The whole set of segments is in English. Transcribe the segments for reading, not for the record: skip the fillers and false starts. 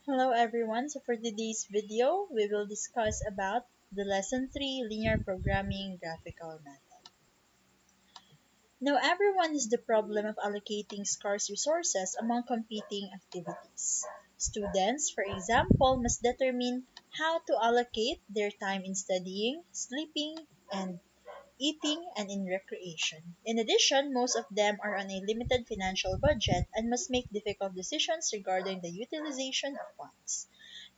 Hello everyone. So for today's video, we will discuss about the lesson 3 linear programming graphical method. Now everyone has the problem of allocating scarce resources among competing activities. Students, for example, must determine how to allocate their time in studying, sleeping, and eating, and in recreation. In addition, most of them are on a limited financial budget and must make difficult decisions regarding the utilization of funds.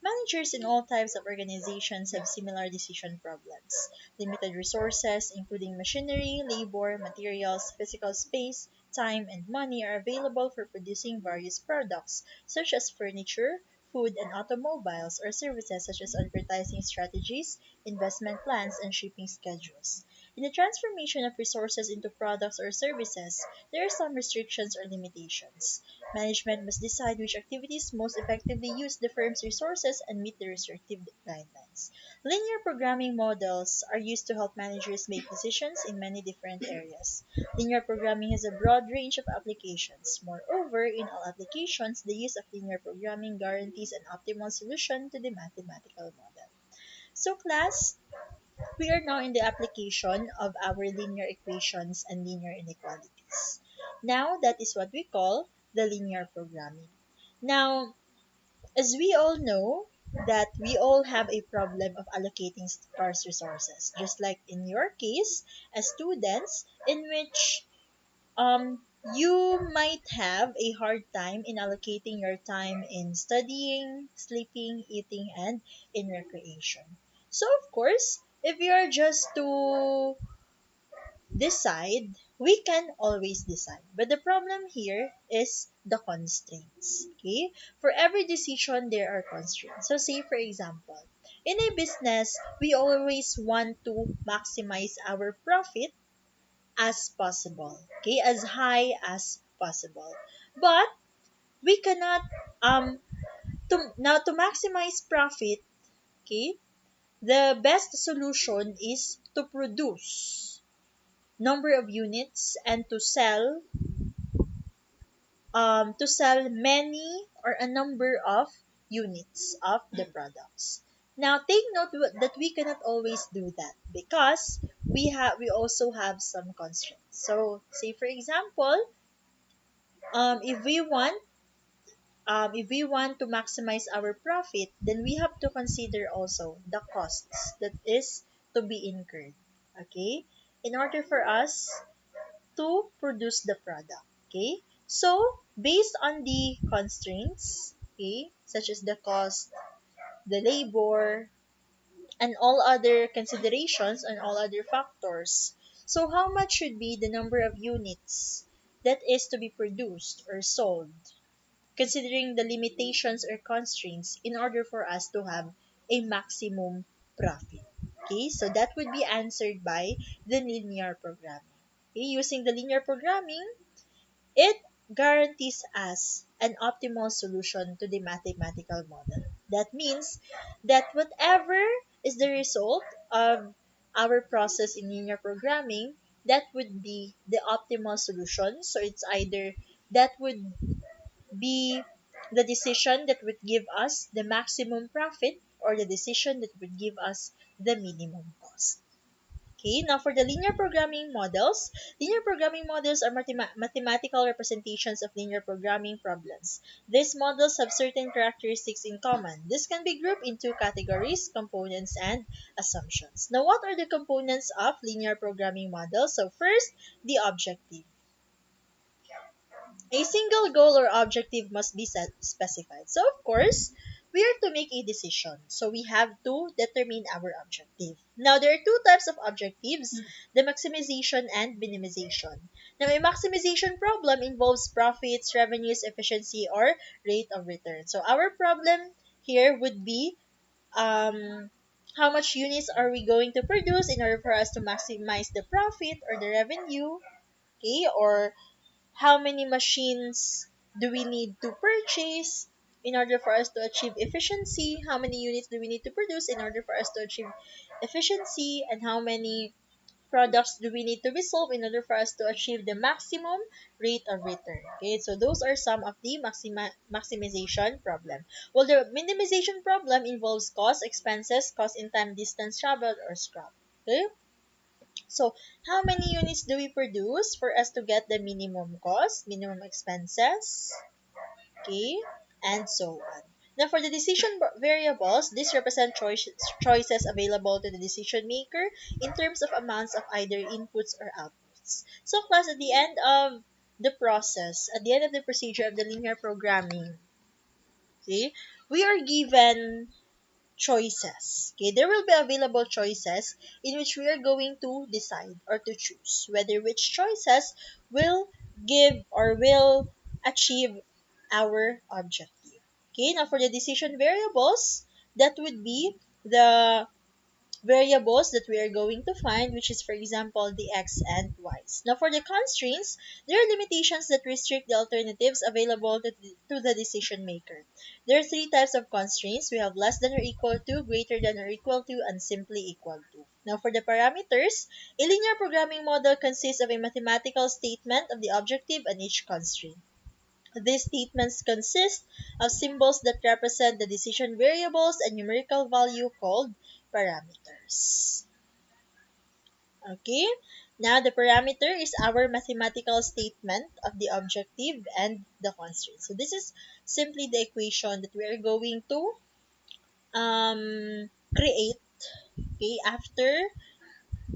Managers in all types of organizations have similar decision problems. Limited resources, including machinery, labor, materials, physical space, time, and money, are available for producing various products, such as furniture, food and automobiles, or services such as advertising strategies, investment plans, and shipping schedules. In the transformation of resources into products or services, there are some restrictions or limitations. Management must decide which activities most effectively use the firm's resources and meet the restrictive guidelines. Linear programming models are used to help managers make decisions in many different areas. Linear programming has a broad range of applications. Moreover, in all applications, the use of linear programming guarantees an optimal solution to the mathematical model. So class, we are now in the application of our linear equations and linear inequalities. Now, that is what we call the linear programming. Now, as we all know, that we all have a problem of allocating scarce resources, just like in your case as students, in which you might have a hard time in allocating your time in studying, sleeping, eating, and in recreation. So, of course, if you are just to decide, we can always decide. But the problem here is the constraints. Okay? For every decision, there are constraints. So, say for example, in a business, we always want to maximize our profit as possible. Okay? As high as possible. But we cannot to maximize profit, okay? The best solution is to produce number of units and to sell many or a number of units of the products. Now take note that we cannot always do that because we also have some constraints. So say for example, um, if we want if we want to maximize our profit, then we have to consider also the costs that is to be incurred. Okay, in order for us to produce the product. Okay? So, based on the constraints, okay, such as the cost, the labor, and all other considerations and all other factors. So, how much should be the number of units that is to be produced or sold, considering the limitations or constraints in order for us to have a maximum profit? Okay, so that would be answered by the linear programming. Okay, using the linear programming, it guarantees us an optimal solution to the mathematical model. That means that whatever is the result of our process in linear programming, that would be the optimal solution. So it's either that would be the decision that would give us the maximum profit or the decision that would give us the minimum cost. Okay, now for the linear programming models are mathematical representations of linear programming problems. These models have certain characteristics in common. This can be grouped into categories, components, and assumptions. Now, what are the components of linear programming models? So first, the objective. A single goal or objective must be specified. So, of course, we are to make a decision. So, we have to determine our objective. Now, there are two types of objectives, the maximization and minimization. Now, a maximization problem involves profits, revenues, efficiency, or rate of return. So, our problem here would be um, how much units are we going to produce in order for us to maximize the profit or the revenue, okay, or how many machines do we need to purchase in order for us to achieve efficiency, how many units do we need to produce in order for us to achieve efficiency, and how many products do we need to resolve in order for us to achieve the maximum rate of return. Okay, so those are some of the maximization problem. Well, the minimization problem involves cost, expenses, cost in time, distance traveled, or scrap. Okay, so how many units do we produce for us to get the minimum cost, minimum expenses, okay, and so on. Now, for the decision variables, these represent choices available to the decision maker in terms of amounts of either inputs or outputs. So, class, at the end of the process, at the end of the procedure of the linear programming, okay, we are given choices. Okay, there will be available choices in which we are going to decide or to choose whether which choices will give or will achieve our objective. Okay, now for the decision variables, that would be the variables that we are going to find, which is, for example, the x and y's. Now, for the constraints, there are limitations that restrict the alternatives available to the decision maker. There are three types of constraints. We have less than or equal to, greater than or equal to, and simply equal to. Now, for the parameters, a linear programming model consists of a mathematical statement of the objective and each constraint. These statements consist of symbols that represent the decision variables and numerical value called parameters. Okay, now the parameter is our mathematical statement of the objective and the constraint. So this is simply the equation that we are going to create, okay, after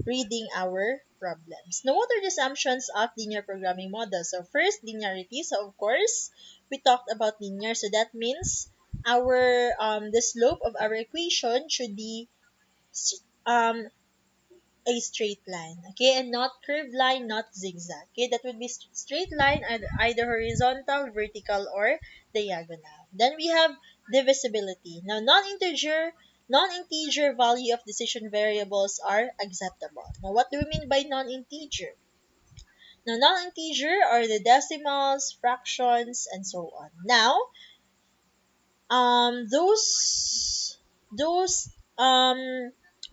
reading our problems. Now, what are the assumptions of linear programming models? So first, linearity. So of course, we talked about linear. So that means our the slope of our equation should be um a straight line, okay, and not curved line, not zigzag. Okay, that would be straight line, either horizontal, vertical, or diagonal. Then we have divisibility. Now, non-integer value of decision variables are acceptable. Now, what do we mean by non-integer? Now, non-integer are the decimals, fractions, and so on. Now, those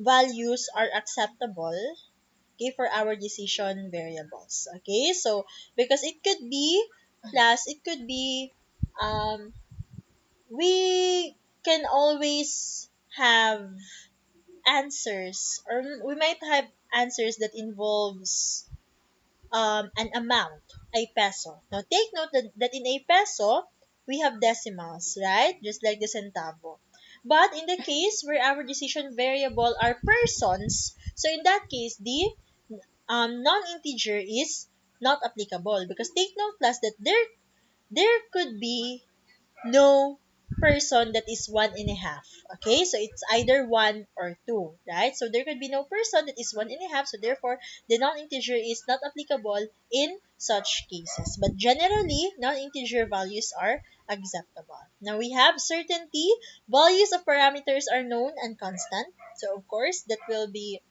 values are acceptable, okay, for our decision variables. Okay, so because it could be plus, it could be, um, we can always have answers, or we might have answers that involves an amount, a peso. Now take note that in a peso, we have decimals, right? Just like the centavo. But in the case where our decision variable are persons, so in that case, the non-integer is not applicable, because take note class that there could be no person that is one and a half. Okay, so it's either one or two, right? So there could be no person that is one and a half, so therefore the non-integer is not applicable in such cases. But generally, non-integer values are acceptable. Now we have certainty. Values of parameters are known and constant. So of course that will be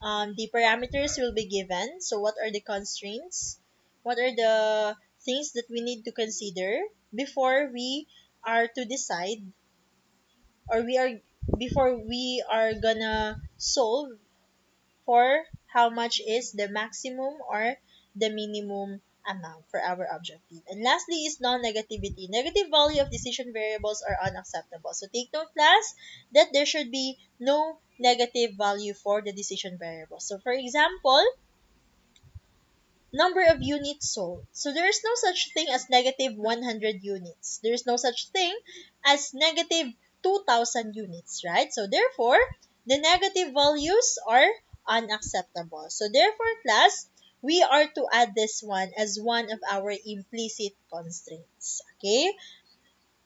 the parameters will be given. So what are the constraints? What are the things that we need to consider before we are to decide, or before we are gonna solve for how much is the maximum or the minimum amount for our objective. And lastly is non-negativity. Negative value of decision variables are unacceptable. So take note class that there should be no negative value for the decision variable. So for example, number of units sold. So there is no such thing as negative 100 units. There is no such thing as negative 2,000 units, right? So therefore, the negative values are unacceptable. So therefore, class, we are to add this one as one of our implicit constraints. Okay?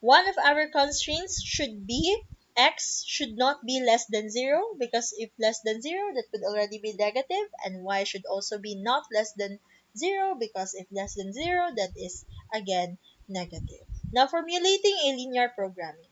One of our constraints should be x should not be less than 0, because if less than 0, that would already be negative, and y should also be not less than 0, because if less than 0, that is again negative. Now, formulating a linear programming.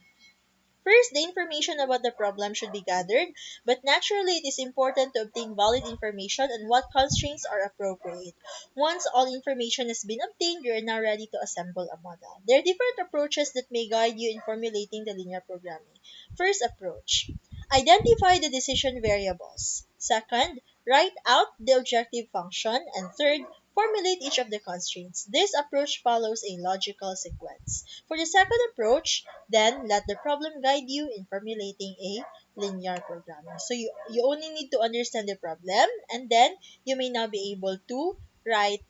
First, the information about the problem should be gathered, but naturally it is important to obtain valid information on what constraints are appropriate. Once all information has been obtained, you are now ready to assemble a model. There are different approaches that may guide you in formulating the linear programming. First approach: identify the decision variables. Second, write out the objective function, and third, formulate each of the constraints. This approach follows a logical sequence. For the second approach, then let the problem guide you in formulating a linear programming. So you only need to understand the problem, and then you may now be able to write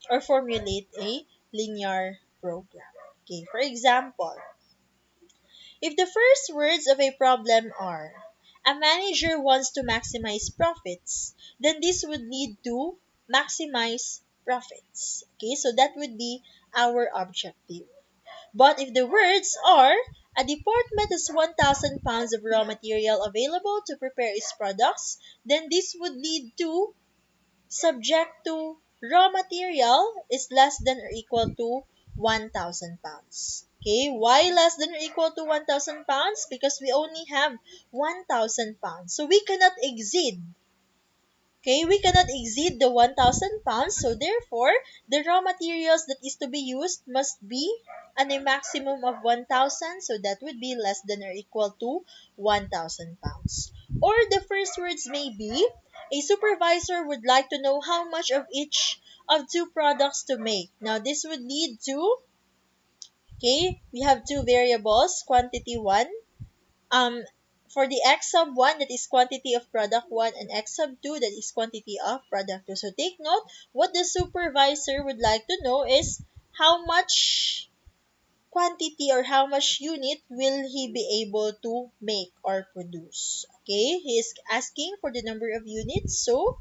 or formulate a linear program. Okay, for example, if the first words of a problem are, a manager wants to maximize profits, then this would lead to maximize profits. Okay, so that would be our objective. But if the words are, a department has 1,000 pounds of raw material available to prepare its products, then this would lead to subject to raw material is less than or equal to 1,000 pounds. Okay, why less than or equal to 1,000 pounds? Because we only have 1,000 pounds. So we cannot exceed. Okay, we cannot exceed the 1,000 pounds. So therefore, the raw materials that is to be used must be at a maximum of 1,000. So that would be less than or equal to 1,000 pounds. Or the first words may be, a supervisor would like to know how much of each of two products to make. Now this would lead to, okay, we have two variables, quantity 1, um for the x sub 1, that is quantity of product 1, and x sub 2, that is quantity of product 2. So take note, what the supervisor would like to know is how much quantity or how much unit will he be able to make or produce. Okay, he is asking for the number of units. So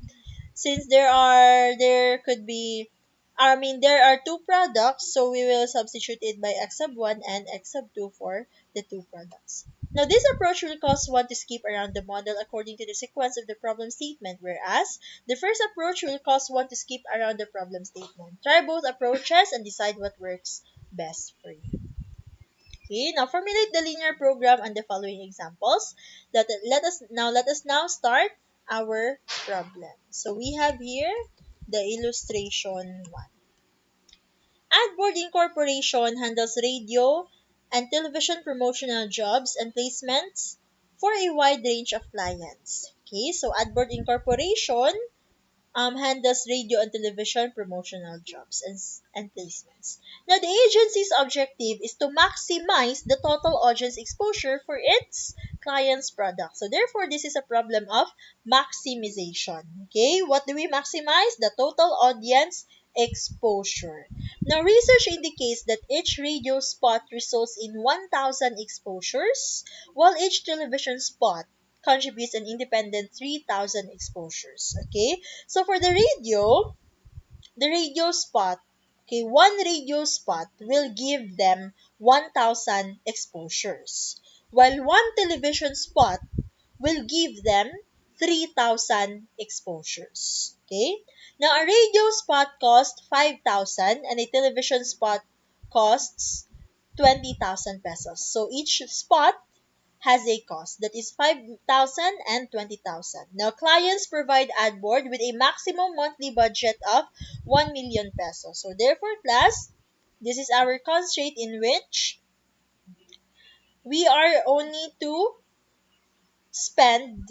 since there could be, there are two products, so we will substitute it by x sub 1 and x sub 2 for the two products. Now this approach will cause one to skip around the model according to the sequence of the problem statement, whereas the first approach will cause one to skip around the problem statement. Try both approaches and decide what works best for you. Okay, now formulate the linear program and the following examples. Let us now start our problem. So we have here the illustration 1. Adboard Incorporation handles radio and television promotional jobs and placements for a wide range of clients. Okay, so Adboard Incorporation handles radio and television promotional jobs and placements. Now, the agency's objective is to maximize the total audience exposure for its clients' products. So, therefore, this is a problem of maximization. Okay, what do we maximize? The total audience exposure. Now, research indicates that each radio spot results in 1,000 exposures, while each television spot contributes an independent 3,000 exposures. Okay, so for the radio spot, okay, one radio spot will give them 1,000 exposures, while one television spot will give them 3,000 exposures. Okay, now a radio spot costs 5,000 and a television spot costs 20,000 pesos. So each spot has a cost that is 5,000 and 20,000. Now, clients provide ad board with a maximum monthly budget of 1 million pesos. So, therefore, class, this is our constraint in which we are only to spend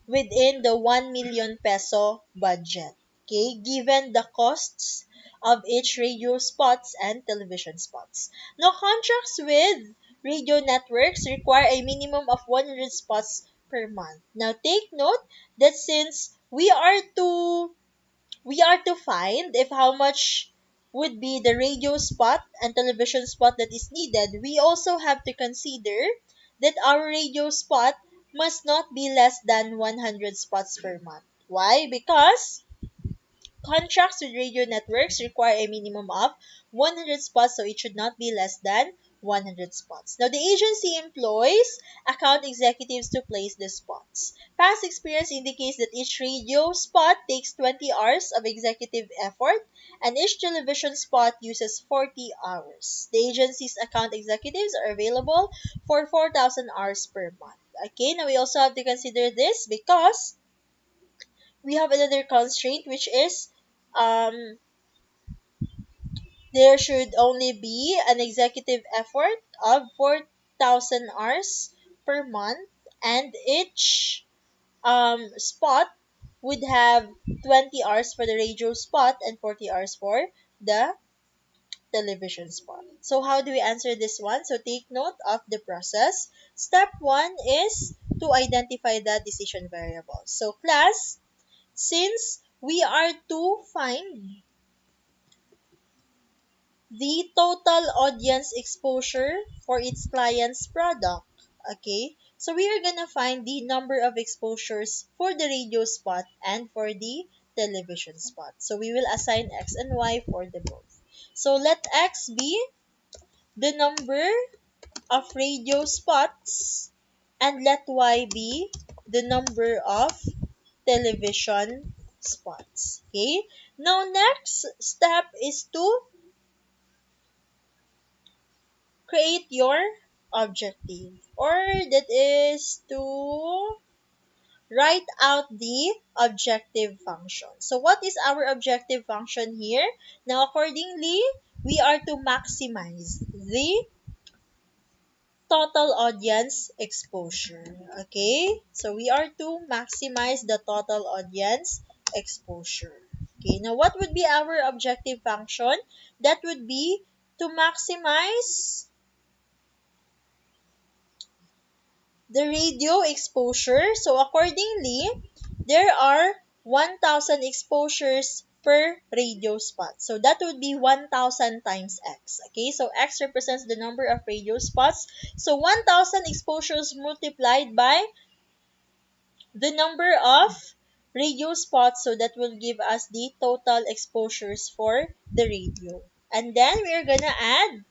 within the 1 million peso budget. Okay, given the costs of each radio spots and television spots. Now, contracts with radio networks require a minimum of 100 spots per month. Now, take note that since we are to find if how much would be the radio spot and television spot that is needed, we also have to consider that our radio spot must not be less than 100 spots per month. Why? Because contracts with radio networks require a minimum of 100 spots, so it should not be less than 100 spots. Now, the agency employs account executives to place the spots. Past experience indicates that each radio spot takes 20 hours of executive effort, and each television spot uses 40 hours. The agency's account executives are available for 4,000 hours per month. Okay, now we also have to consider this because we have another constraint, which is um, there should only be an executive effort of 4,000 hours per month, and each spot would have 20 hours for the radio spot and 40 hours for the television spot. So how do we answer this one? So take note of the process. Step 1 is to identify the decision variable. So class, since we are to find the total audience exposure for its client's product, okay? So we are gonna find the number of exposures for the radio spot and for the television spot. So we will assign X and Y for the both. So let X be the number of radio spots and let Y be the number of television spots. Okay? Now next step is to create your objective, or that is to write out the objective function. So what is our objective function here? Now accordingly, we are to maximize the total audience exposure. Okay? So we are to maximize the total audience exposure. Okay, now what would be our objective function? That would be to maximize the radio exposure. So accordingly, there are 1,000 exposures per radio spot. So that would be 1,000 times X. Okay, so X represents the number of radio spots. So 1,000 exposures multiplied by the number of radio spots, so that will give us the total exposures for the radio. And then we're gonna add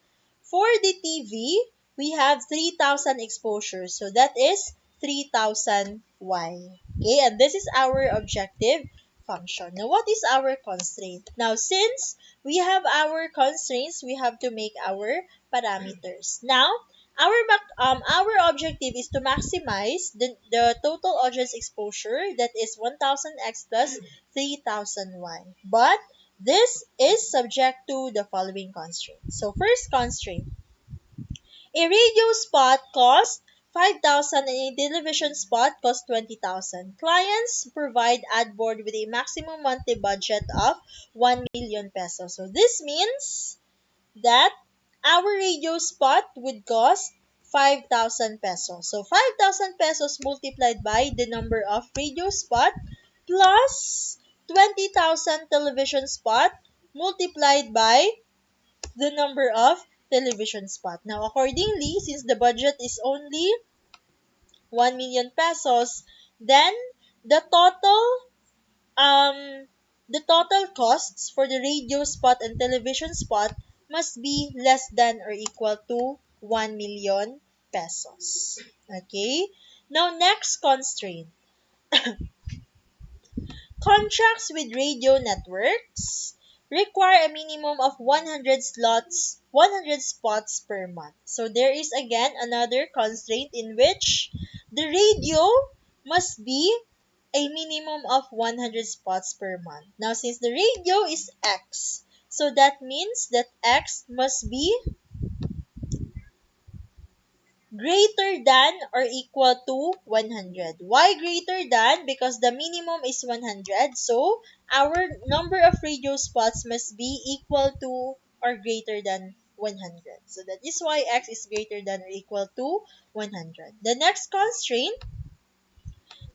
for the TV, we have 3,000 exposures. So that is 3,000 Y. Okay, and this is our objective function. Now, what is our constraint? Now, since we have our constraints, we have to make our parameters. Now, our objective is to maximize the total audience exposure, that is 1,000x plus 3,000y. But this is subject to the following constraints. So first constraint, a radio spot costs 5,000 and a television spot costs 20,000. Clients provide ad board with a maximum monthly budget of 1 million pesos. So this means that our radio spot would cost 5,000 pesos. So 5,000 pesos multiplied by the number of radio spot plus 20,000 television spot multiplied by the number of television spot. Now accordingly, since the budget is only 1 million pesos, then the total um, the total costs for the radio spot and television spot must be less than or equal to 1 million pesos. Okay? Now, next constraint. Contracts with radio networks require a minimum of 100 spots per month. So there is again another constraint in which the radio must be a minimum of 100 spots per month. Now, since the radio is X, so that means that X must be greater than or equal to 100. Why greater than? Because the minimum is 100. So, our number of radio spots must be equal to or greater than 100. So, that is why X is greater than or equal to 100. The next constraint,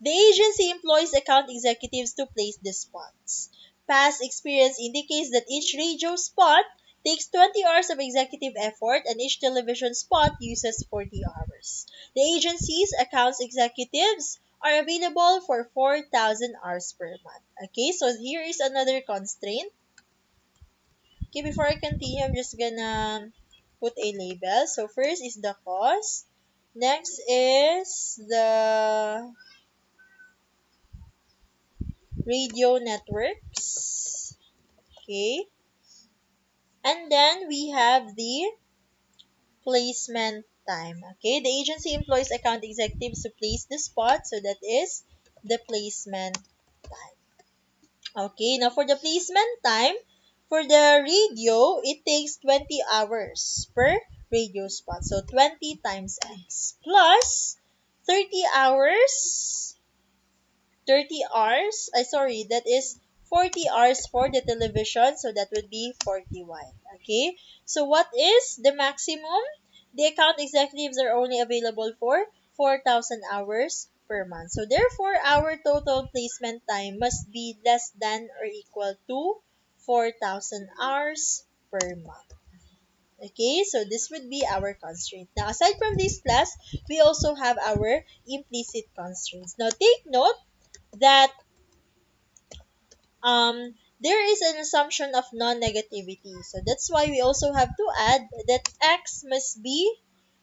the agency employs account executives to place the spots. Past experience indicates that each radio spot takes 20 hours of executive effort and each television spot uses 40 hours. The agency's accounts executives are available for 4,000 hours per month. Okay, so here is another constraint. Okay, before I continue, I'm just gonna put a label. So first is the cost. Next is the radio networks. Okay. And then we have the placement time. Okay. The agency employs account executives to place the spot. So that is the placement time. Okay. Now for the placement time, for the radio, it takes 20 hours per radio spot. So 20 times X plus 30 hours 30 hours. Sorry, that is 40 hours for the television. So that would be 40Y. Okay. So what is the maximum? The account executives are only available for 4,000 hours per month. So therefore, our total placement time must be less than or equal to 4,000 hours per month. Okay, so this would be our constraint. Now, aside from this class, we also have our implicit constraints. Now, take note that there is an assumption of non-negativity. So that's why we also have to add that x must be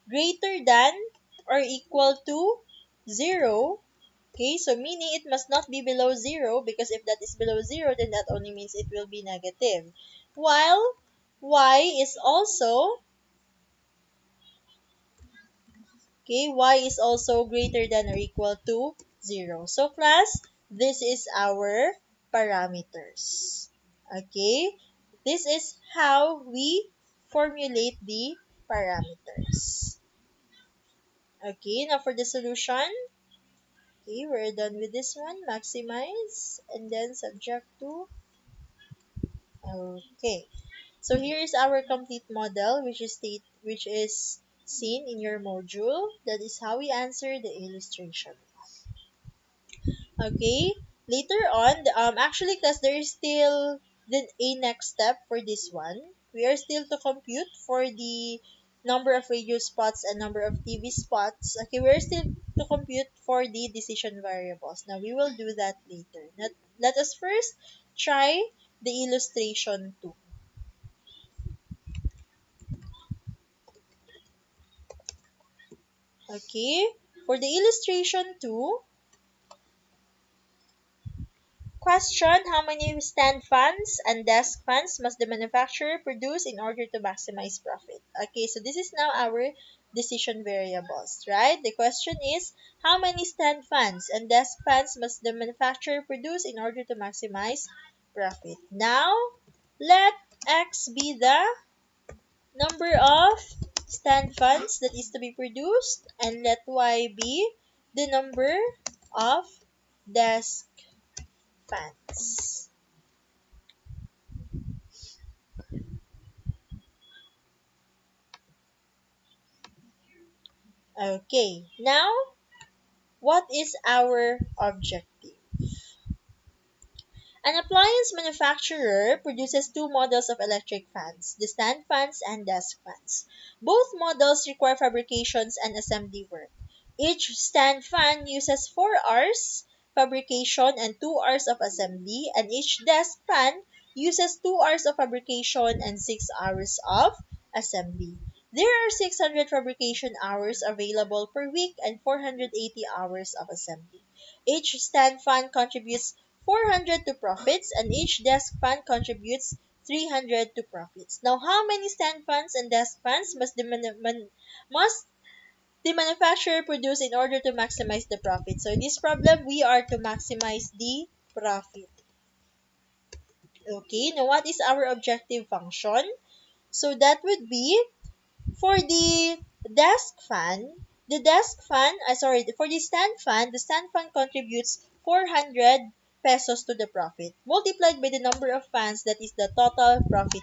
greater than or equal to 0. Okay, so meaning it must not be below 0, because if that is below 0, then that only means it will be negative. While y is also, okay, y is also greater than or equal to 0. So class, this is our parameters. Okay, this is how we formulate the parameters. Okay, now for the solution, okay, we're done with this one. Maximize and then subject to. Okay, so here is our complete model, which is seen in your module. That is how we answer the illustration. Okay. Later on, actually, class, there is still a next step for this one. We are still to compute for the number of radio spots and number of TV spots. Okay, we are still to compute for the decision variables. Now, we will do that later. Let us first try the illustration 2. Okay, for the illustration 2, question: how many stand fans and desk fans must the manufacturer produce in order to maximize profit? Okay, so this is now our decision variables, right? The question is, how many stand fans and desk fans must the manufacturer produce in order to maximize profit? Now, let X be the number of stand fans that is to be produced, and let Y be the number of desk fans. Okay, now what is our objective? An appliance manufacturer produces two models of electric fans, the stand fans and desk fans. Both models require fabrications and assembly work. Each stand fan uses 4 hours fabrication and 2 hours of assembly, and each desk fan uses 2 hours of fabrication and 6 hours of assembly. There are 600 fabrication hours available per week and 480 hours of assembly. Each stand fan contributes 400 to profits, and each desk fan contributes 300 to profits. Now, how many stand fans and desk fans must the manufacturer produce in order to maximize the profit? So in this problem, we are to maximize the profit. Okay, now what is our objective function? So that would be, for for the stand fan contributes 400 pesos to the profit, multiplied by the number of fans, that is the total profit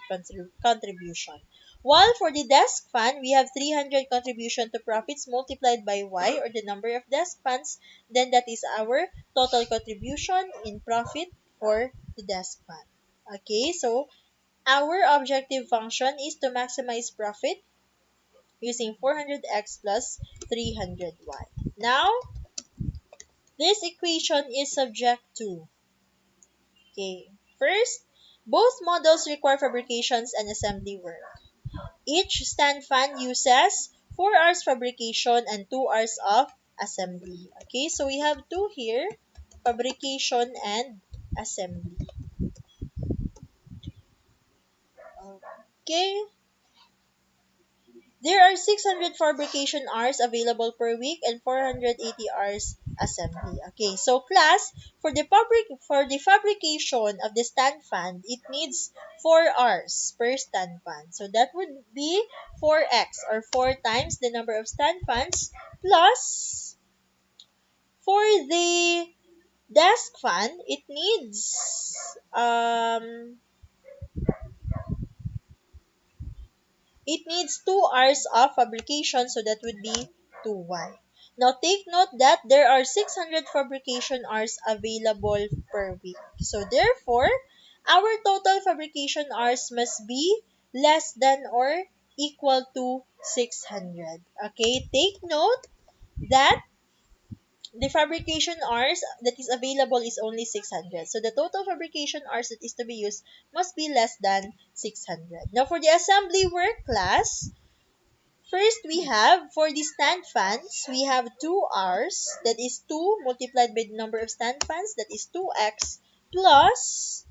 contribution. While for the desk fan, we have 300 contribution to profits multiplied by Y, or the number of desk fans, then that is our total contribution in profit for the desk fan. Okay, so our objective function is to maximize profit using 400x plus 300y. Now, this equation is subject to, okay, first, both models require fabrications and assembly work. Each stand fan uses 4 hours fabrication and 2 hours of assembly. Okay, so we have two here, fabrication and assembly. Okay, there are 600 fabrication hours available per week and 480 hours assembly. Okay, so class, for the fabrication of the stand fan, it needs 4 hours per stand fan. So that would be 4x, or 4 times the number of stand fans, plus for the desk fan, um it needs 2 hours of fabrication, so that would be 2y. Now take note that there are 600 fabrication hours available per week. So therefore, our total fabrication hours must be less than or equal to 600. Okay, take note that the fabrication hours that is available is only 600. So the total fabrication hours that is to be used must be less than 600. Now for the assembly work class, first we have for the stand fans, we have 2 hours, that is 2 multiplied by the number of stand fans, that is 2x, plus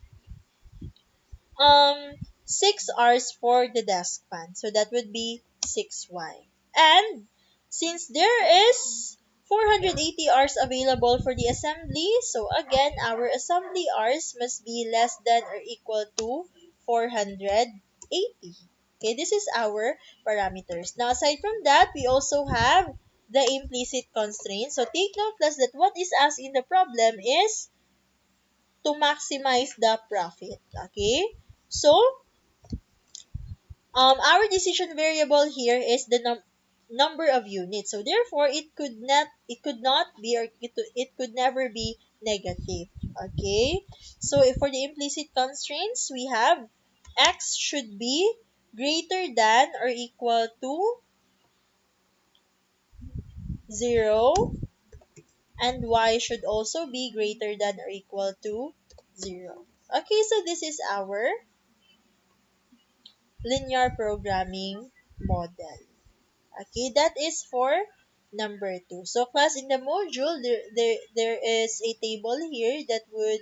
um 6 hours for the desk fan. So that would be 6y. And since there is 480 hours available for the assembly, so again our assembly hours must be less than or equal to 480. Okay, this is our parameters. Now aside from that, we also have the implicit constraint. So take note class that what is asked in the problem is to maximize the profit. Okay? So, our decision variable here is the number of units. So therefore, it could not be, or it could never be negative. Okay? So if for the implicit constraints, we have x should be greater than or equal to 0, and y should also be greater than or equal to 0. Okay, so this is our linear programming model. Okay, that is for number 2. So class, in the module, there is a table here that would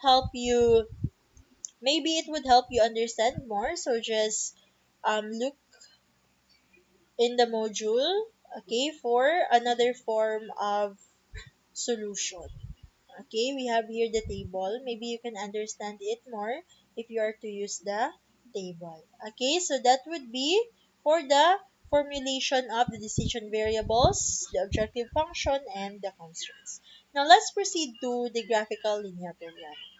help you, maybe it would help you understand more. So just look in the module, okay, for another form of solution. Okay, we have here the table. Maybe you can understand it more if you are to use the table. Okay, so that would be for the formulation of the decision variables, the objective function, and the constraints. Now let's proceed to the graphical linear programming.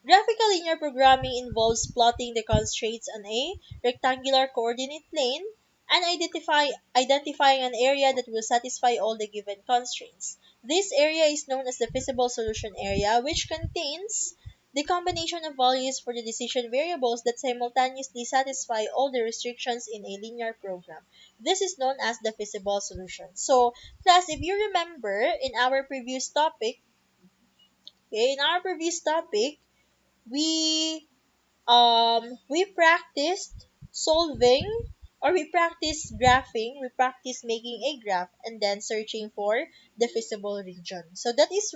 Graphical linear programming involves plotting the constraints on a rectangular coordinate plane and identifying an area that will satisfy all the given constraints. This area is known as the feasible solution area, which contains the combination of values for the decision variables that simultaneously satisfy all the restrictions in a linear program. This is known as the feasible solution. So, class, if you remember in our previous topic, we we practiced solving, or we practiced graphing, we practiced making a graph and then searching for the feasible region. So that is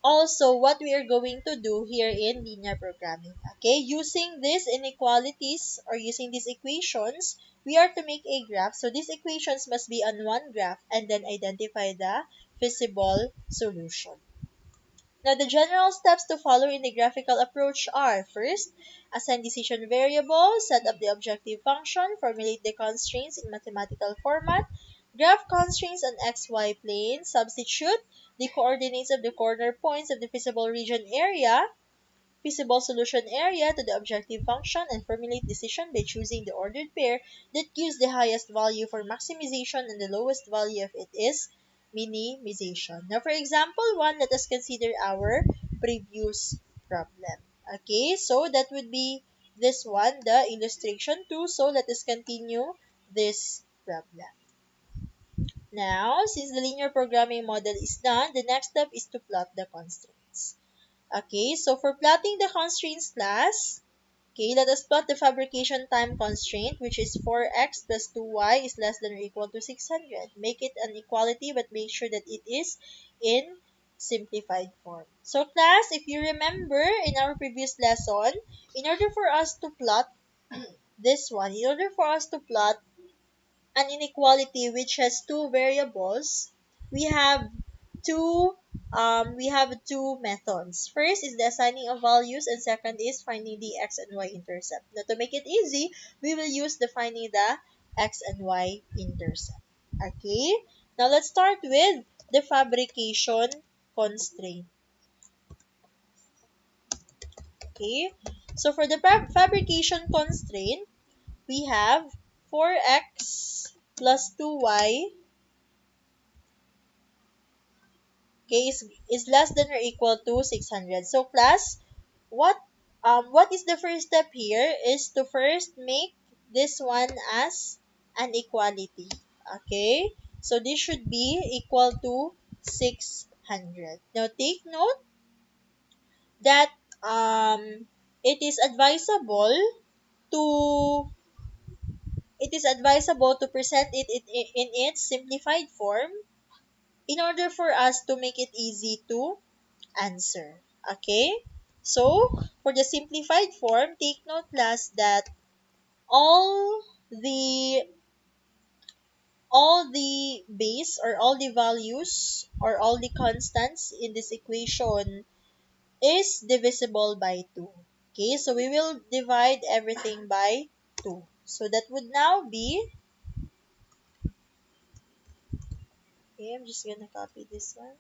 also what we are going to do here in linear programming. Okay, using these inequalities or using these equations, we are to make a graph. So these equations must be on one graph and then identify the feasible solution. Now, the general steps to follow in the graphical approach are: first, assign decision variables, set up the objective function, formulate the constraints in mathematical format, graph constraints on xy plane, substitute the coordinates of the corner points of the feasible solution area to the objective function, and formulate decision by choosing the ordered pair that gives the highest value for maximization and the lowest value of it is minimization. Now, for example 1, let us consider our previous problem. Okay, so that would be this one, the illustration 2. So let us continue this problem. Now, since the linear programming model is done, the next step is to plot the constraints. Okay, so for plotting the constraints class, okay, let us plot the fabrication time constraint, which is 4x plus 2y is less than or equal to 600. Make it an equality, but make sure that it is in simplified form. So class, if you remember in our previous lesson, in order for us to plot in order for us to plot an inequality which has two variables, we have two two methods. First is the assigning of values, and second is finding the x and y intercept. Now to make it easy, we will use the finding the x and y intercept. Okay? Now let's start with the fabrication constraint. Okay, so for the fabrication constraint, we have 4x plus 2y, okay, is less than or equal to 600. So class, what what is the first step here is to first make this one as an equality. Okay, so this should be equal to 600. Now take note that it is advisable to present it in its simplified form in order for us to make it easy to answer. Okay? So, for the simplified form, take note class that all the base or all the values or all the constants in this equation is divisible by 2. Okay, so we will divide everything by 2. So that would now be, okay, I'm just gonna copy this one.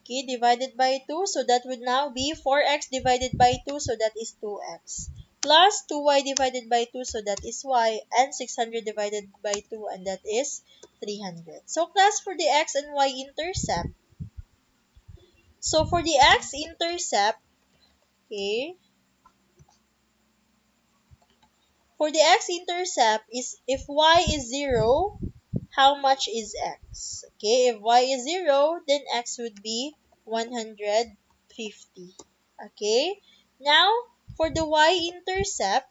Okay, divided by 2, so that would now be 4x divided by 2, so that is 2x. Plus 2y divided by 2, so that is y, and 600 divided by 2, and that is 300. So class, for the x and y intercept, so for the x-intercept, okay, for the x-intercept is if y is 0, how much is x? Okay, if y is 0, then x would be 150. Okay, now for the y-intercept,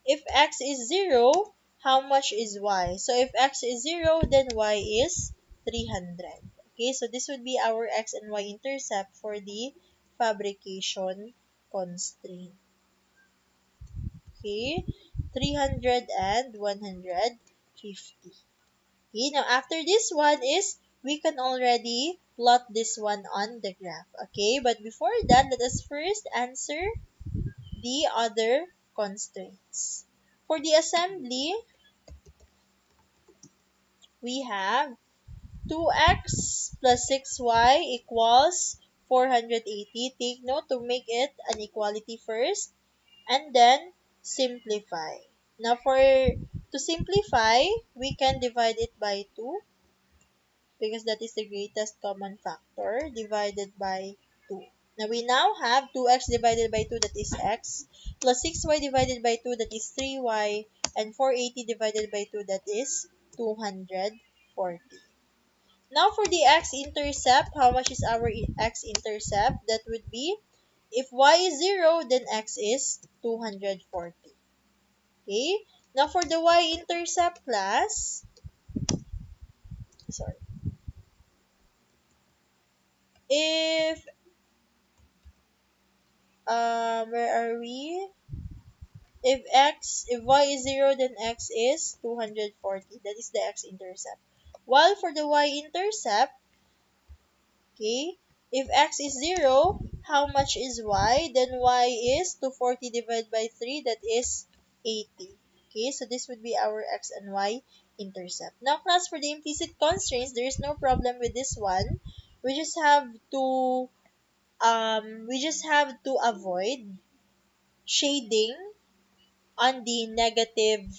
if x is 0, how much is y? So if x is 0, then y is 300. Okay, so this would be our x and y intercept for the fabrication constraint. Okay, 300 and 150. Okay, now after this one is we can already plot this one on the graph. Okay, but before that, let us first answer the other constraints. For the assembly, we have 2x plus 6y equals 480. Take note to make it an equality first and then simplify. Now to simplify, we can divide it by 2 because that is the greatest common factor divided by 2. Now we now have 2x divided by 2, that is x, plus 6y divided by 2, that is 3y, and 480 divided by 2, that is 240. Now for the x-intercept, how much is our x-intercept? That would be, if y is 0, then x is 240. Okay? Now for the y-intercept class, sorry, if, where are we? If y is 0, then x is 240. That is the x-intercept. While for the y-intercept, okay, if x is 0, how much is y? Then y is 240 divided by 3, that is 80. Okay, so this would be our x and y intercept. Now class, for the implicit constraints, there is no problem with this one. We just have to avoid shading on the negative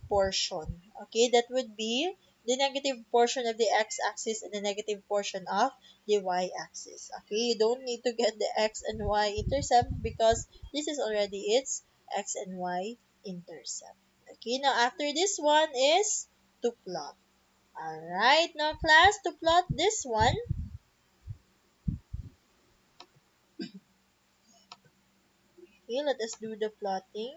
portion. Okay, that would be the negative portion of the x-axis and the negative portion of the y-axis. Okay, you don't need to get the x and y intercept because this is already its x and y intercept. Okay, now after this one is to plot. Alright, now class, to plot this one, okay, let us do the plotting.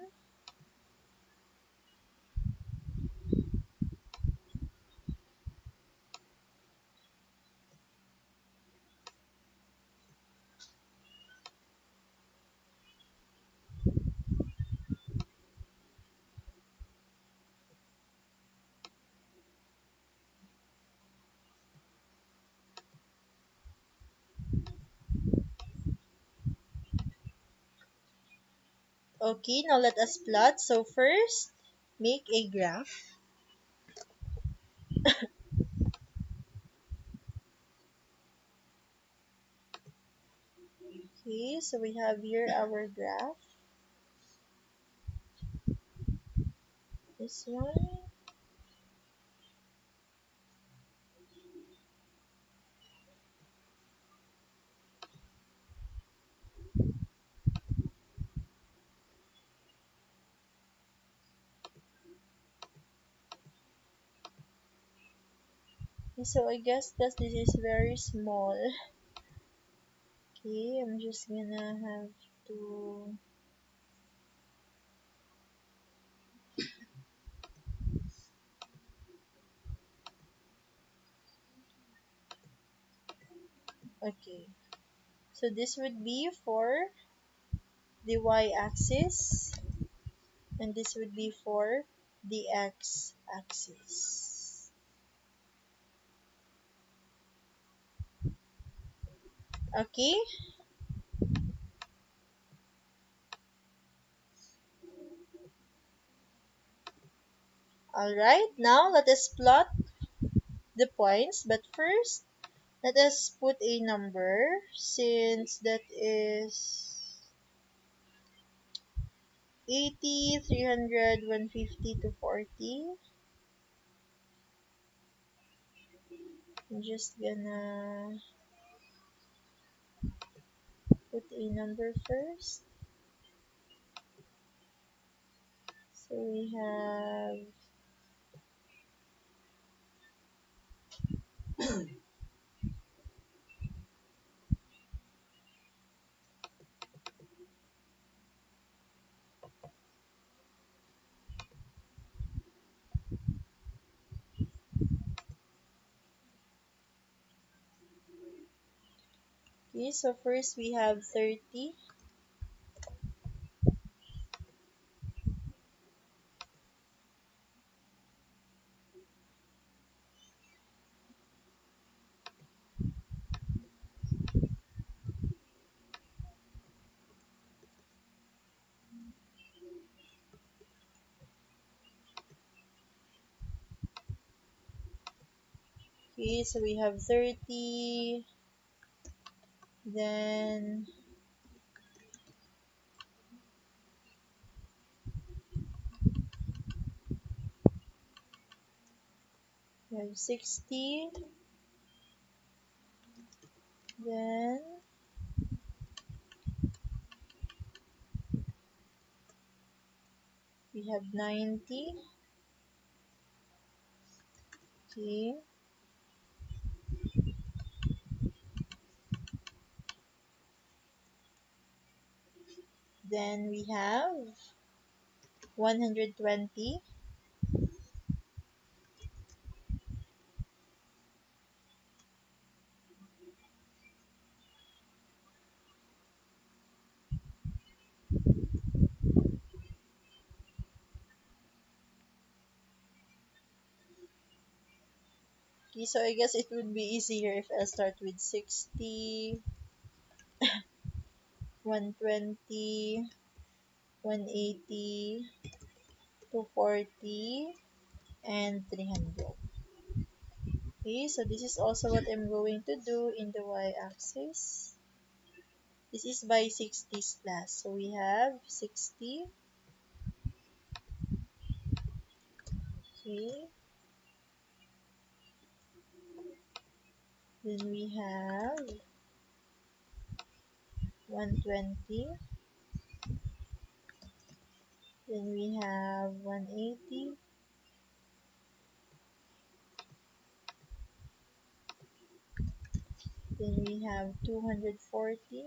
Okay, now let us plot. So first, make a graph. Okay, so we have here our graph. This one. So I guess that this is very small. Okay, I'm just gonna have to. Okay, so this would be for the y-axis, and this would be for the x-axis. Okay, alright, now let us plot the points, but first, let us put a number since that is 80, 300, 150 to 40. I'm just gonna put a number first. So we have, okay, so first we have 30. Okay, so we have 30, then we have 60, then we have 90. Okay, then we have 120. Okay, so I guess it would be easier if I start with 60, 120, 180, 240, and 300. Okay, so this is also what I'm going to do in the y-axis. This is by 60s class. So we have 60. Okay, then we have 120. Then we have 180. Then we have 240.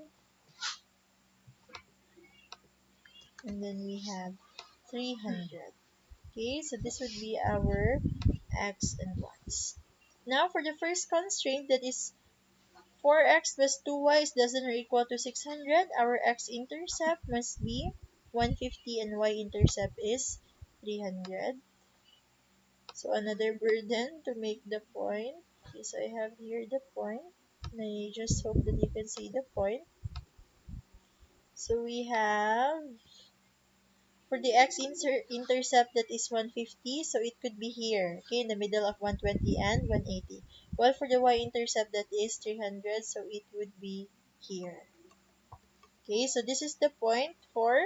And then we have 300. Okay, so this would be our x and y's. Now for the first constraint, that is 4x plus 2y is less than or equal to 600. Our x-intercept must be 150 and y-intercept is 300. So another burden to make the point. Okay, so I have here the point. And I just hope that you can see the point. So we have For the intercept, that is 150, so it could be here, okay, in the middle of 120 and 180. While for the y-intercept, that is 300, so it would be here. Okay, so this is the point for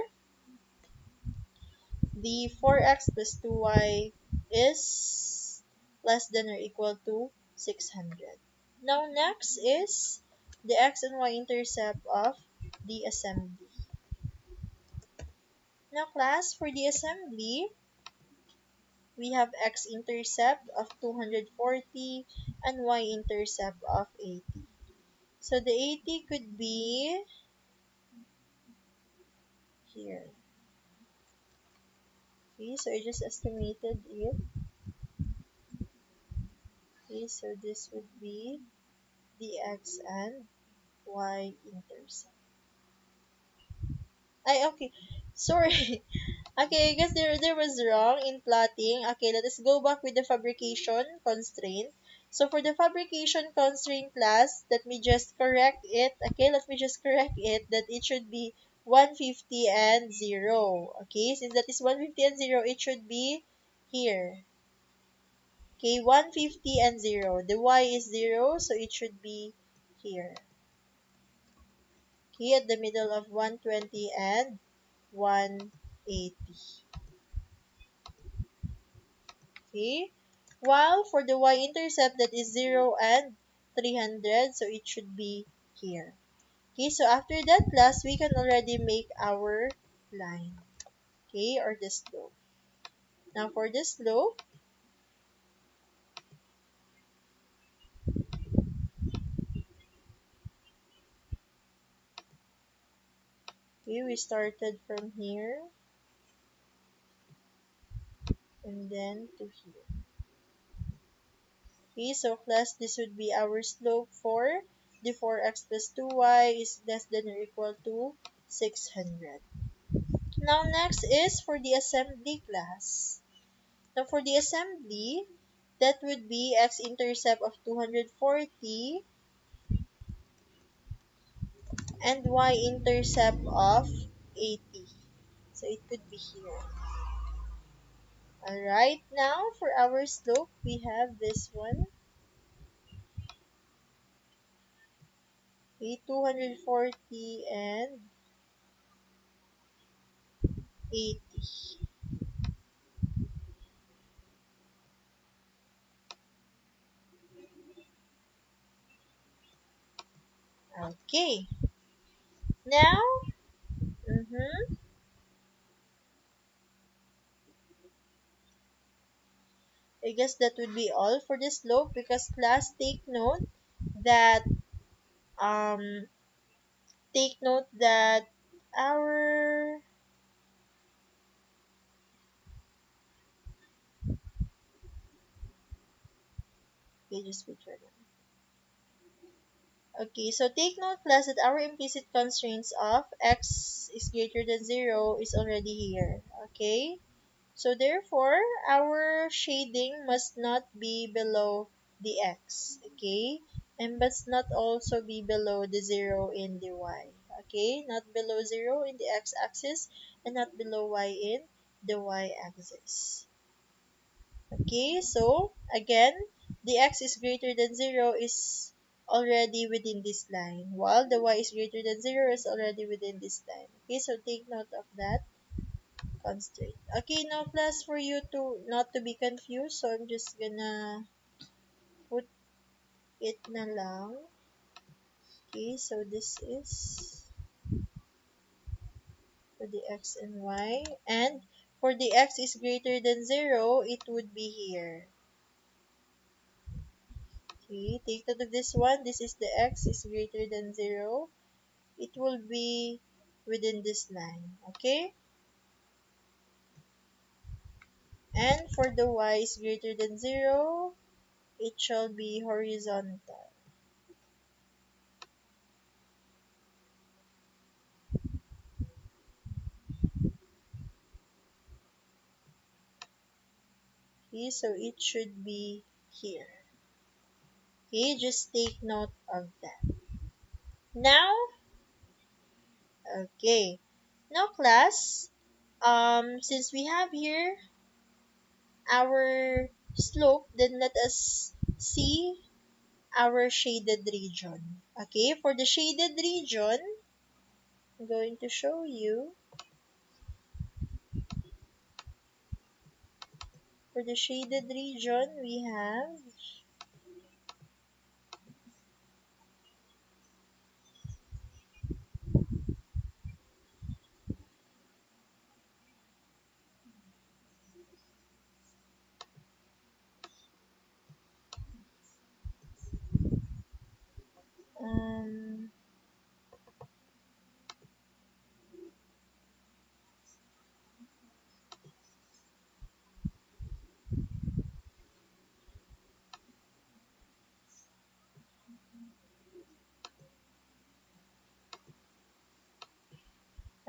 the 4x plus 2y is less than or equal to 600. Now next is the x and y intercept of the assembly. Now class, for the assembly, we have x-intercept of 240 and y-intercept of 80. So the 80 could be here. Okay, so I just estimated it. Okay, so this would be the x and y-intercept. Okay. Sorry. Okay, I guess there was wrong in plotting. Okay, let us go back with the fabrication constraint. So for the fabrication constraint class, let me just correct it. Okay, let me just correct it that it should be 150 and 0. Okay, since that is 150 and 0, it should be here. Okay, 150 and 0. The y is 0, so it should be here. Okay, at the middle of 120 and 180. Okay, while for the y-intercept, that is 0 and 300, so it should be here. Okay, so after that class, we can already make our line, okay, or the slope. Now for the slope, okay, we started from here and then to here. Okay, so class, this would be our slope for the 4x plus 2y is less than or equal to 600. Now next is for the assembly class. Now for the assembly, that would be x-intercept of 240 and y-intercept of 80. So it could be here. Alright, now for our slope, we have this one. Okay, 240 and 80. Okay, now, I guess that would be all for the slope because class, that um take note that our okay, just wait for a minute. Okay, so take note class that our implicit constraints of x is greater than 0 is already here. Okay, so therefore our shading must not be below the x. Okay, and must not also be below the 0 in the y. Okay, not below 0 in the x-axis and not below y in the y-axis. Okay, so again, the x is greater than 0 is already within this line, while the y is greater than 0 is already within this line. Okay, so take note of that constraint. Okay, now class, for you to not to be confused, so I'm just gonna put it na lang. Okay, so this is for the x and y, and for the x is greater than 0, it would be here. Okay, take note of this one. This is the x is greater than 0. It will be within this line. Okay? And for the y is greater than 0, it shall be horizontal. Okay, so it should be here. Okay, just take note of that. Now, okay. Now class, Since we have here our slope, then let us see our shaded region. Okay, for the shaded region, I'm going to show you. For the shaded region, we have um,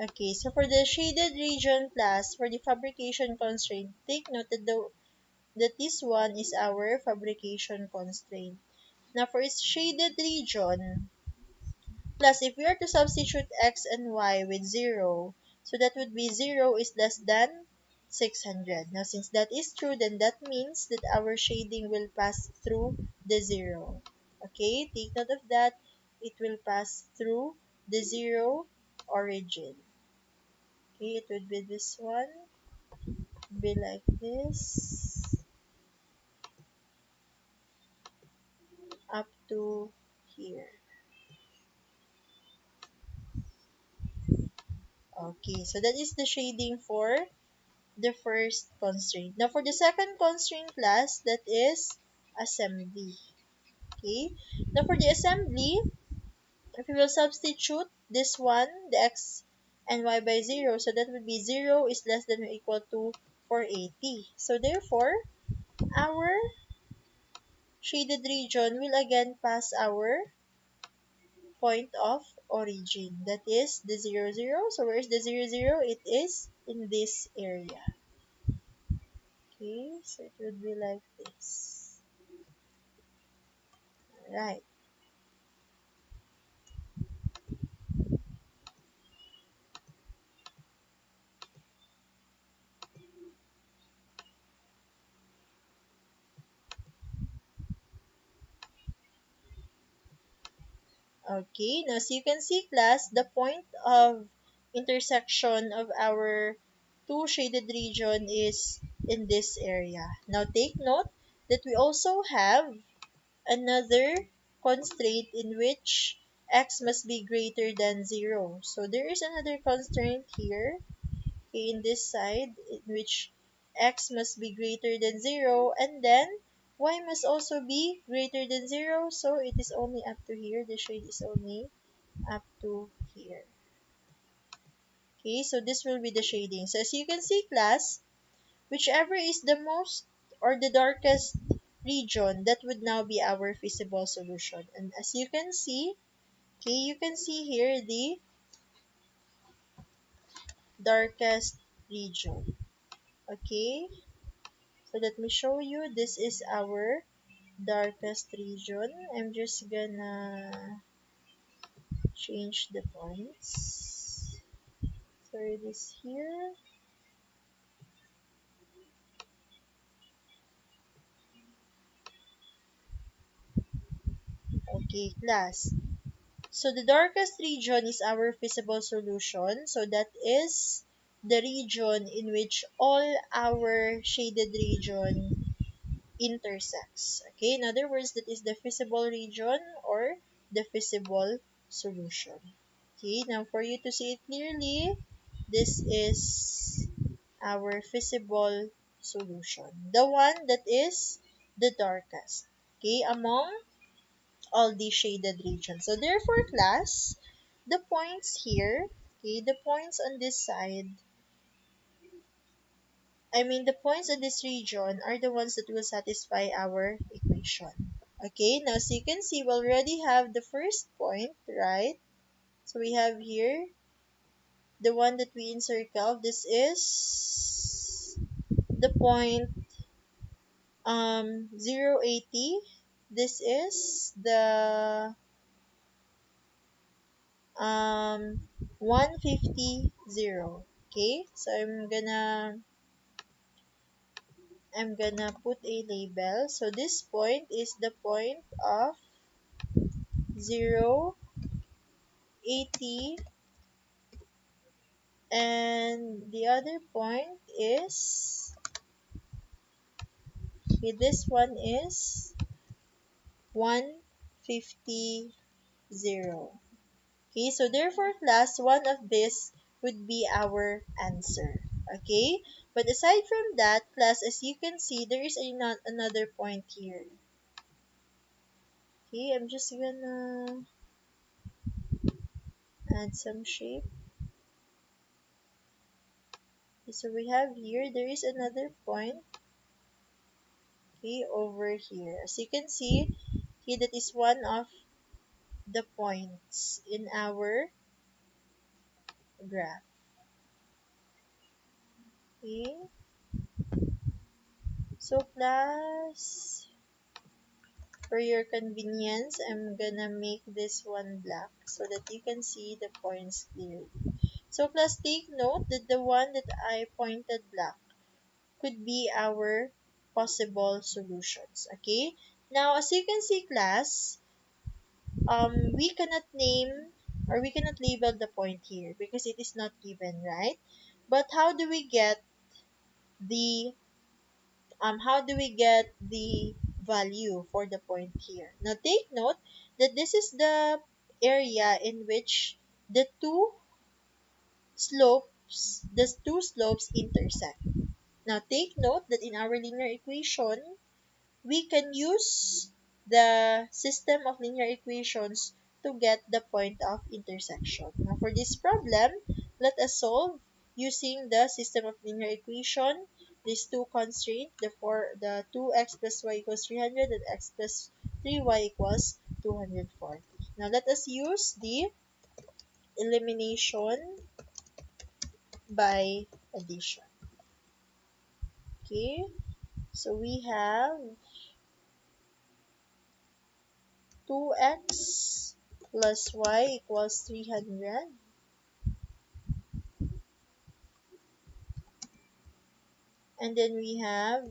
okay, so for the shaded region class, for the fabrication constraint, take note that this one is our fabrication constraint. Now for its shaded region, plus if we are to substitute x and y with 0, so that would be 0 is less than 600. Now since that is true, then that means that our shading will pass through the 0. Okay, take note of that. It will pass through the 0 origin. Okay, it would be this one, be like this, up to here. Okay, so that is the shading for the first constraint. Now for the second constraint class, that is assembly. Okay. Now for the assembly, if we will substitute this one, the x and y by 0, so that would be 0 is less than or equal to 480. So therefore, our shaded region will again pass our point of origin. That is the 0, 0. So where is the 0, 0? It is in this area. Okay, so it would be like this. Right. Okay, now so you can see class, the point of intersection of our two shaded region is in this area. Now take note that we also have another constraint in which x must be greater than 0. So there is another constraint here, okay, in this side in which x must be greater than 0, and then y must also be greater than 0, so it is only up to here. The shade is only up to here. Okay, so this will be the shading. So as you can see class, whichever is the most or the darkest region, that would now be our feasible solution. And as you can see, okay, you can see here the darkest region. Okay, so let me show you. This is our darkest region. I'm just gonna change the points. So it is here. Okay, class. So the darkest region is our feasible solution. So that is the region in which all our shaded region intersects. Okay, in other words, that is the feasible region or the feasible solution. Okay, now for you to see it clearly, this is our feasible solution. The one that is the darkest. Okay, among all the shaded regions. So therefore, class, the points here, okay, the points on this side, the points on this region are the ones that will satisfy our equation. Okay, now so you can see we already have the first point, right? So we have here the one that we encircled. This is the point 080. This is the 150, 0. Okay, so I'm gonna put a label. So this point is the point of 0, 80, and the other point is, okay, this one is 150, 0. Okay, so therefore class, one of this would be our answer. Okay, but aside from that class, as you can see, there is another point here. Okay, I'm just gonna add some shape. Okay, so we have here, there is another point, okay, over here. As you can see, okay, that is one of the points in our graph. Okay, so class, for your convenience, I'm gonna make this one black so that you can see the points clearly. So class, take note that the one that I pointed black could be our possible solutions. Okay, now as you can see class, we cannot name or we cannot label the point here because it is not given, right? But the how do we get the value for the point here? Now take note that this is the area in which the two slopes intersect. Now take note that in our linear equation, we can use the system of linear equations to get the point of intersection. Now for this problem, let us solve using the system of linear equation. These two constraints, the 2x plus y equals 300 and x plus 3y equals 240. Now let us use the elimination by addition. Okay, so we have 2x plus y equals 300, and then we have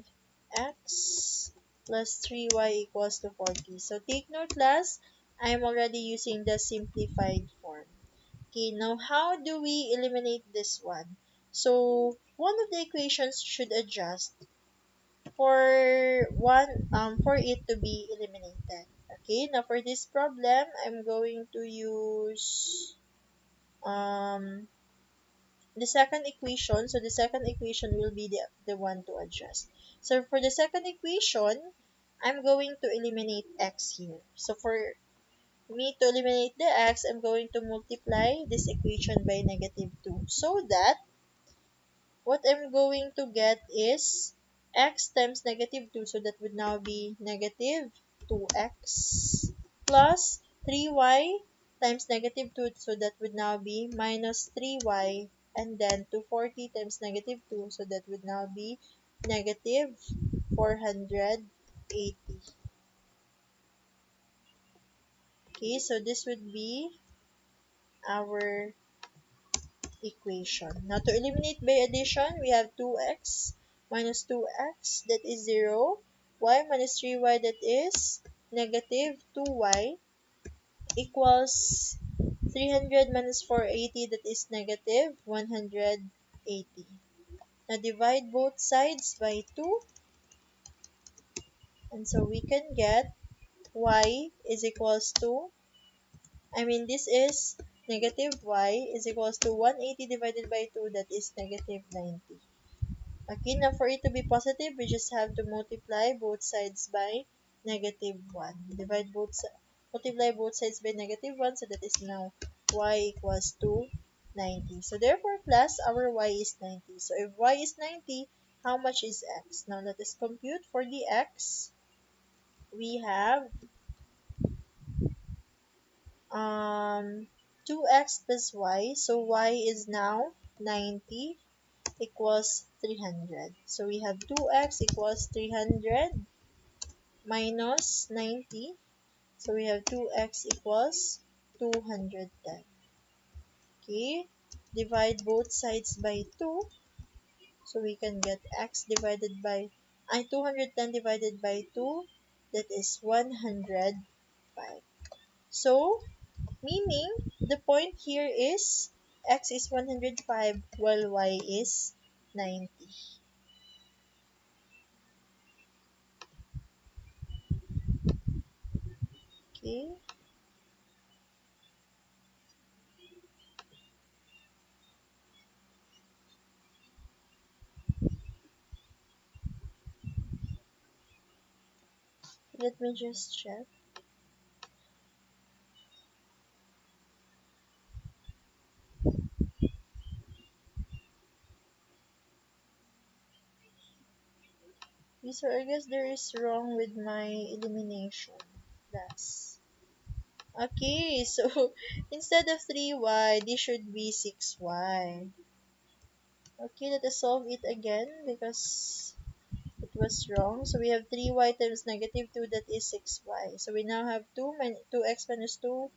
x plus 3y equals to 40. So take note class, I am already using the simplified form. Okay, now how do we eliminate this one? So one of the equations should adjust for it to be eliminated. Okay, now for this problem, I'm going to use um the second equation. So the second equation will be the one to adjust. So for the second equation, I'm going to eliminate x here. So for me to eliminate the x, I'm going to multiply this equation by -2. So that what I'm going to get is x times -2. So that would now be -2x plus 3y times -2. So that would now be minus 3y, and then 240 times -2. So that would now be negative 480. Okay, so this would be our equation. Now to eliminate by addition, we have 2x minus 2x, that is 0. Y minus 3y, that is negative 2y, equals 300 minus 480, that is negative 180. Now divide both sides by 2, and so we can get y is equals to, this is negative y is equals to 180 divided by 2, that is negative 90. Okay, now for it to be positive, we just have to multiply both sides by -1. Multiply both sides by -1, so that is now y equals to 90. So therefore, class, our y is 90. So if y is 90, how much is x? Now let us compute for the x. We have 2x plus y. So y is now 90 equals 300. So we have 2x equals 300 minus 90. So we have 2x equals 210. Okay. divide both sides by 2. So we can get x divided by 210 divided by 2, that is 105. So meaning the point here is x is 105 while y is 90. Okay, let me just check. Okay, so I guess there is wrong with my elimination. That's okay, so instead of 3y, this should be 6y. Okay, let us solve it again because it was wrong. So we have 3y times negative 2, that is 6y. So we now have 2x minus 2x,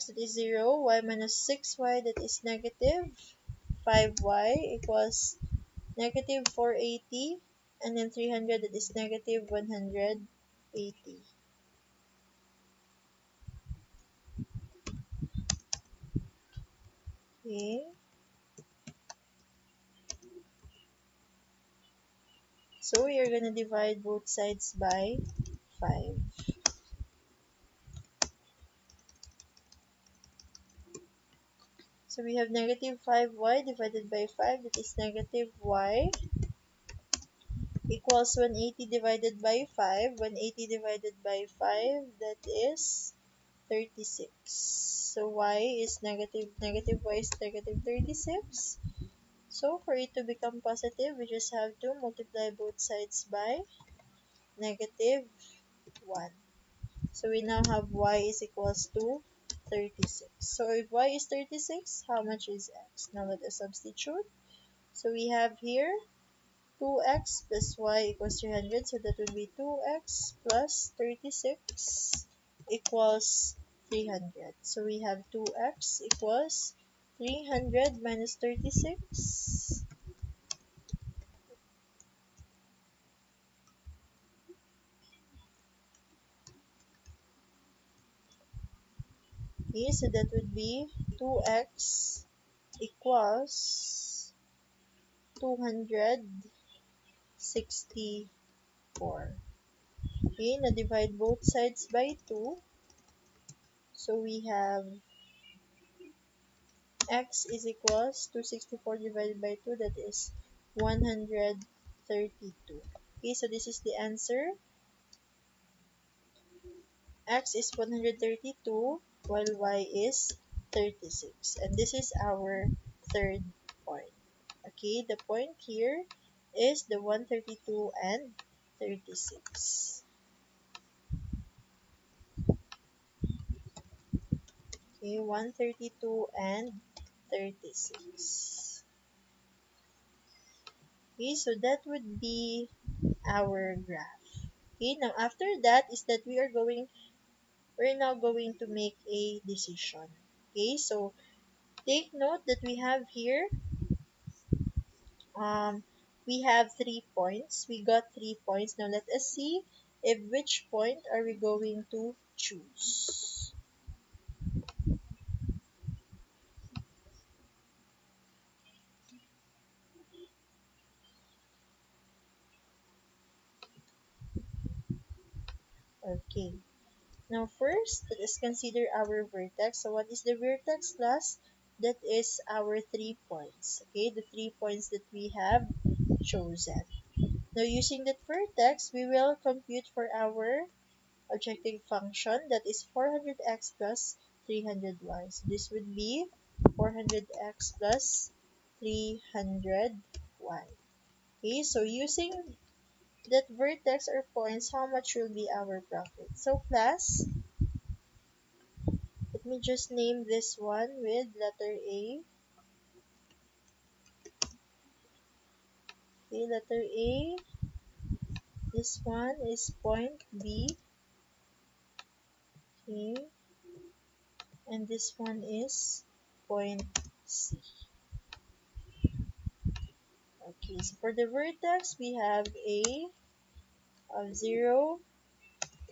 that is 0, y minus 6y, that is negative 5y, equals negative 480, and then 300, that is negative 180. Okay, so we are going to divide both sides by 5. So we have negative 5y divided by 5, that is negative y, equals 180 divided by 5. 180 divided by 5, that is 36. So y is negative, negative y is negative 36. So for it to become positive, we just have to multiply both sides by negative 1. So we now have y is equals to 36. So if y is 36, how much is x? Now let us substitute. So we have here 2x plus y equals 300. So that would be 2x plus 36 equals 300. So we have 2x equals 300 minus 36. Okay, so that would be 2x equals 264. Okay, now divide both sides by 2. So we have x is equals 264 divided by 2, that is 132. Okay, so this is the answer. X is 132 while y is 36. And this is our third point. Okay, the point here is the 132 and 36. Okay, 132 and 36. Okay, so that would be our graph. Okay, now after that is that we're now going to make a decision. Okay, so take note that we have here um we have 3 points. We got 3 points. Now let us see if which point are we going to choose. Okay. Now first, let us consider our vertex. So what is the vertex class? That is our 3 points. Okay, the 3 points that we have chosen. Now using that vertex, we will compute for our objective function, that is 400x plus 300y. So this would be 400x plus 300y. Okay, so using that vertex or points, how much will be our profit? So class, let me just name this one with letter A. Okay, letter A. This one is point B. Okay, and this one is point C. Okay, so for the vertex, we have A of 0,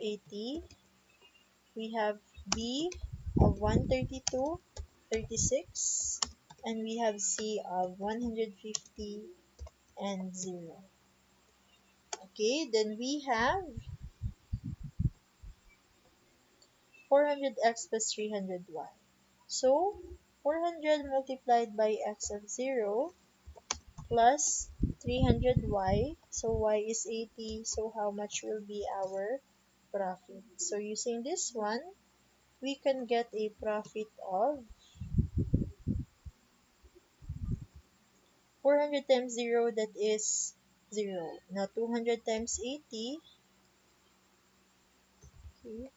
80. We have B of 132, 36. And we have C of 150 and 0. Okay, then we have 400x plus 300y. So, 400 multiplied by x of 0 plus 300y. So, y is 80. So, how much will be our profit? So, using this one, we can get a profit of 400 times 0, that is 0. Now, 200 times 80, okay,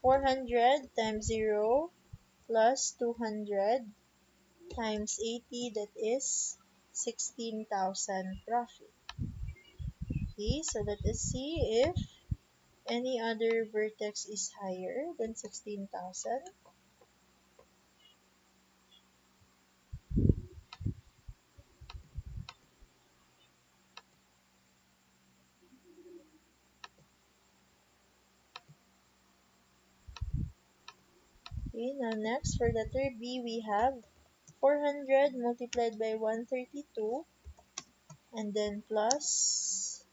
400 times 0 plus 200 times 80, that is 16,000 profit. Okay, so let us see if any other vertex is higher than 16,000. Okay, now next for letter B, we have 400 multiplied by 132 and then plus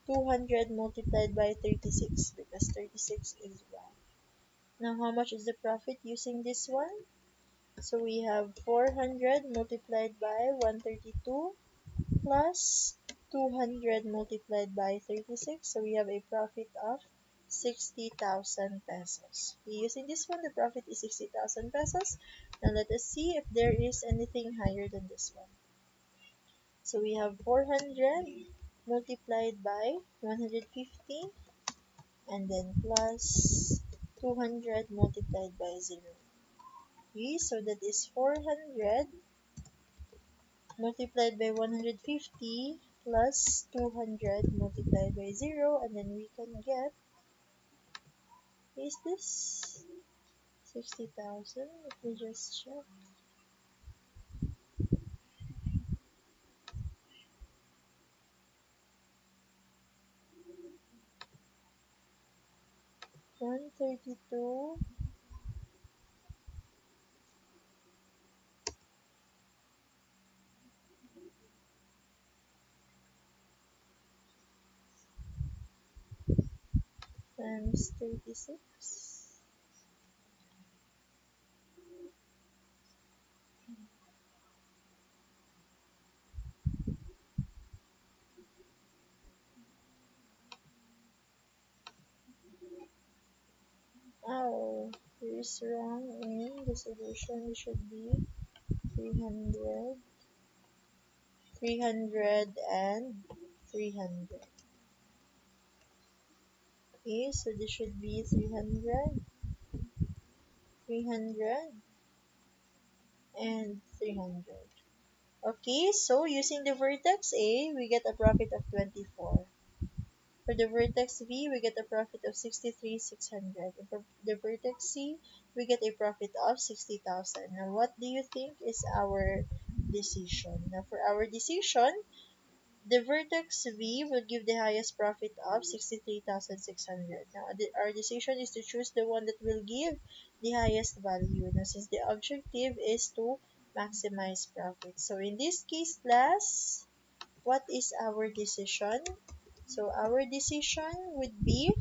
200 multiplied by 36 because 36 is 1. Now how much is the profit using this one? So we have 400 multiplied by 132 plus 200 multiplied by 36. So we have a profit of 60,000 pesos. Okay, using this one, the profit is 60,000 pesos. Now let us see if there is anything higher than this one. So we have 400 multiplied by 150 and then plus 200 multiplied by 0. Okay, so that is 400 multiplied by 150 plus 200 multiplied by 0, and then we can get, is this 60,000? Let me just check. 132 times 36. Oh, here's wrong in the solution. It should be 300, 300 and 300. Okay, so this should be 300, 300, and 300. Okay, so using the vertex A, we get a profit of 24. For the vertex B, we get a profit of 63,600. And for the vertex C, we get a profit of 60,000. Now, what do you think is our decision? Now, for our decision, the vertex V will give the highest profit of 63,600. Now, our decision is to choose the one that will give the highest value. Now, since the objective is to maximize profit. So, in this case, class, what is our decision? So, our decision would be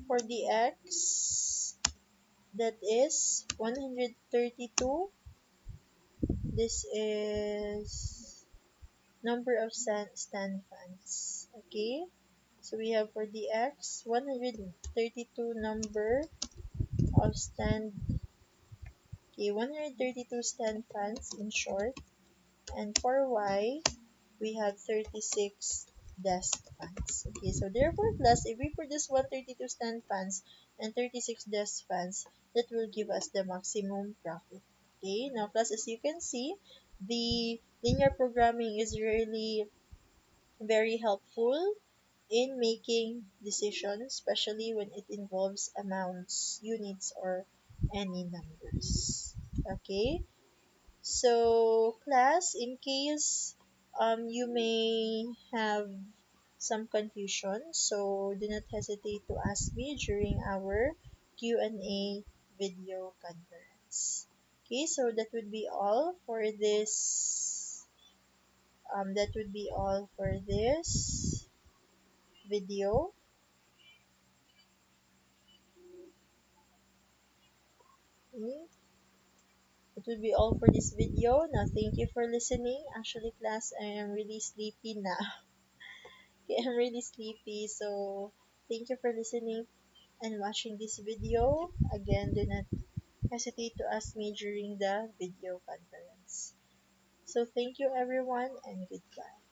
for the x, that is 132. This is number of stand fans. Okay, so we have for the x 132 number of stand, okay, 132 stand fans in short, and for y we have 36 desk fans. Okay, so therefore plus if we produce 132 stand fans and 36 desk fans, that will give us the maximum profit. Okay, now plus as you can see, the linear programming is really very helpful in making decisions, especially when it involves amounts, units, or any numbers. Okay, so class, in case you may have some confusion, so do not hesitate to ask me during our Q&A video conference. Okay, so that would be all for this video. Okay, it would be all for this video. Now, thank you for listening. Actually, class, I am really sleepy now. Okay, I'm really sleepy, so thank you for listening and watching this video. Again, do not hesitate to ask me during the video conference. So thank you everyone and goodbye.